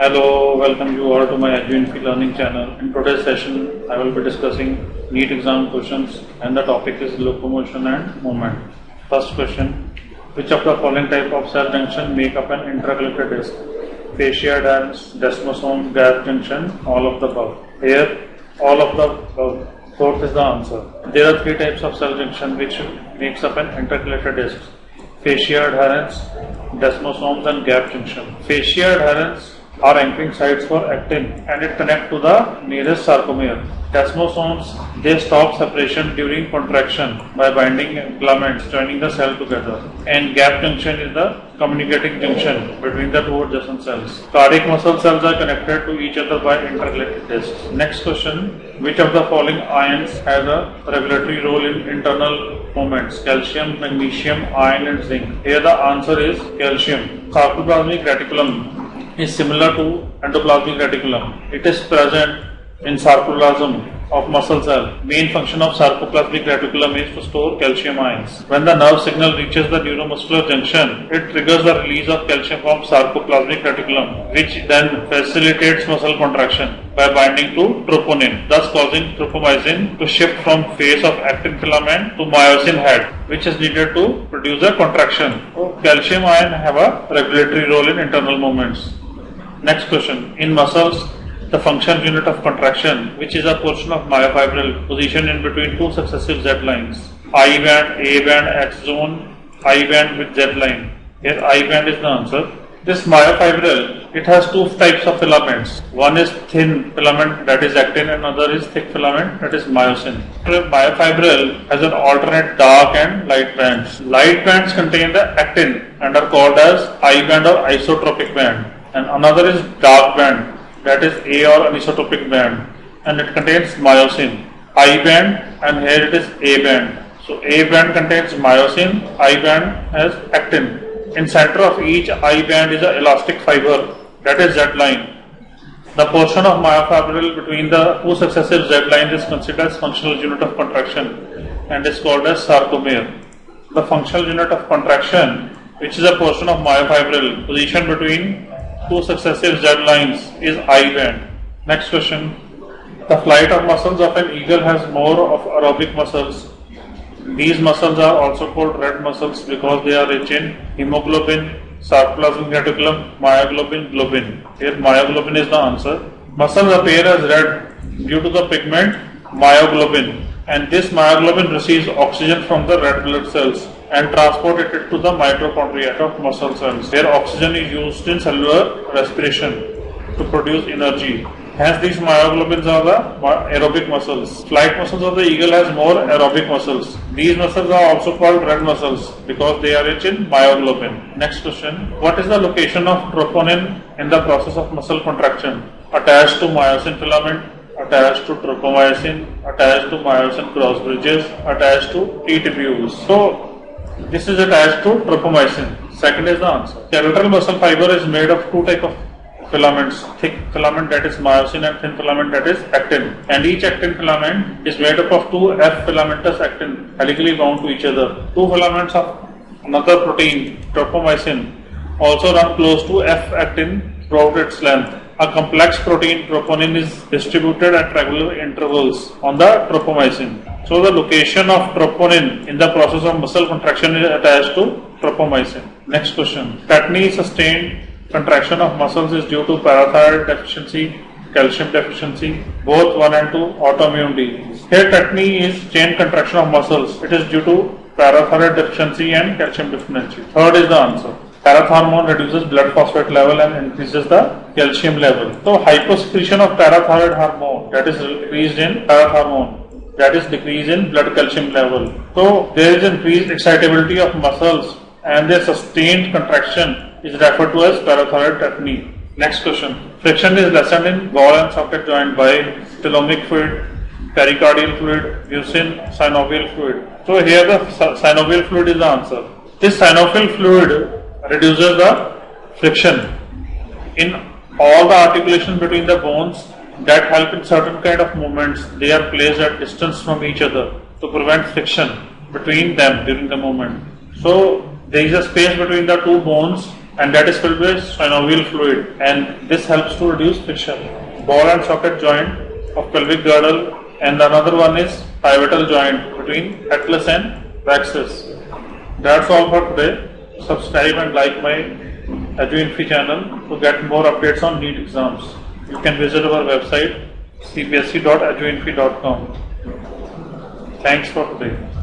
Hello, welcome you all to my Adjuinfi Learning channel. In today's session, I will be discussing NEET exam questions and the topic is locomotion and movement. First question, which of the following type of cell junction make up an intercalated disc? Fascia adherens, desmosome, gap junction, all of the above. Here, all of the above. Fourth is the answer. There are three types of cell junction which makes up an intercalated disc. Fascia adherens, desmosomes and gap junction. Fascia adherens are anchoring sites for actin and it connects to the nearest sarcomere. Desmosomes, they stop separation during contraction by binding filaments joining the cell together. And gap junction is the communicating junction between the two adjacent cells. Cardiac muscle cells are connected to each other by intercalated discs. Next question, which of the following ions has a regulatory role in internal movements? Calcium, magnesium, iron and zinc. Here the answer is calcium. Sarcoplasmic reticulum is similar to endoplasmic reticulum. It is present in sarcoplasm of muscle cell. Main function of sarcoplasmic reticulum is to store calcium ions. When the nerve signal reaches the neuromuscular junction, it triggers the release of calcium from sarcoplasmic reticulum, which then facilitates muscle contraction by binding to troponin, thus causing tropomyosin to shift from phase of actin filament to myosin head, which is needed to produce a contraction. So, calcium ion have a regulatory role in internal movements. Next question, in muscles, the functional unit of contraction, which is a portion of myofibril positioned in between two successive Z lines, I band, A band, X zone, I band with Z line. Here I band is the answer. This myofibril, it has two types of filaments. One is thin filament, that is actin, and another is thick filament, that is myosin. Myofibril has an alternate dark and light bands. Light bands contain the actin and are called as I band or isotropic band, and another is dark band, that is A or anisotropic band, and it contains myosin. I band, and here it is A band. So A band contains myosin, I band has actin. In center of each I band is an elastic fiber, that is Z line. The portion of myofibril between the two successive Z lines is considered as functional unit of contraction and is called as sarcomere. The functional unit of contraction, which is a portion of myofibril positioned between two successive Z lines, is I band. Next question. The flight of muscles of an eagle has more of aerobic muscles. These muscles are also called red muscles because they are rich in hemoglobin, sarcoplasmic reticulum, myoglobin, globin. Here myoglobin is the answer. Muscles appear as red due to the pigment myoglobin, and this myoglobin receives oxygen from the red blood cells and transport it to the mitochondria of muscle cells, where oxygen is used in cellular respiration to produce energy. Hence, these myoglobins are the aerobic muscles. Flight muscles of the eagle has more aerobic muscles. These muscles are also called red muscles because they are rich in myoglobin. Next question. What is the location of troponin in the process of muscle contraction? Attached to myosin filament, attached to tropomyosin, attached to myosin cross bridges, attached to T tubules. So, this is attached to tropomyosin. Second is the answer. Skeletal muscle fiber is made of two types of filaments, thick filament that is myosin and thin filament that is actin. And each actin filament is made up of two F filamentous actin helically bound to each other. Two filaments of another protein, tropomyosin, also run close to F actin throughout its length. A complex protein, troponin, is distributed at regular intervals on the tropomyosin. So the location of troponin in the process of muscle contraction is attached to tropomyosin. Next question. Tetany sustained contraction of muscles is due to parathyroid deficiency, calcium deficiency, both 1 and 2, autoimmune disease. Here tetany is chain contraction of muscles. It is due to parathyroid deficiency and calcium deficiency. Third is the answer. Parathormone reduces blood phosphate level and increases the calcium level. So hyposecretion of parathyroid hormone, that is decreased in parathormone, that is decrease in blood calcium level. So there is increased excitability of muscles and their sustained contraction is referred to as parathyroid tetany. Next question. Friction is lessened in gall and socket joint by stylomic fluid, pericardial fluid, mucin, synovial fluid. So here the synovial fluid is the answer. This synovial fluid reduces the friction in all the articulations between the bones that help in certain kind of movements. They are placed at distance from each other to prevent friction between them during the movement. So there is a space between the two bones and that is filled with synovial fluid, and this helps to reduce friction. Ball and socket joint of pelvic girdle, and another one is pivotal joint between atlas and axis. That's all for today. Subscribe and like my EduInfy channel to get more updates on NEET exams. You can visit our website cpsc.eduinfy.com. Thanks for today.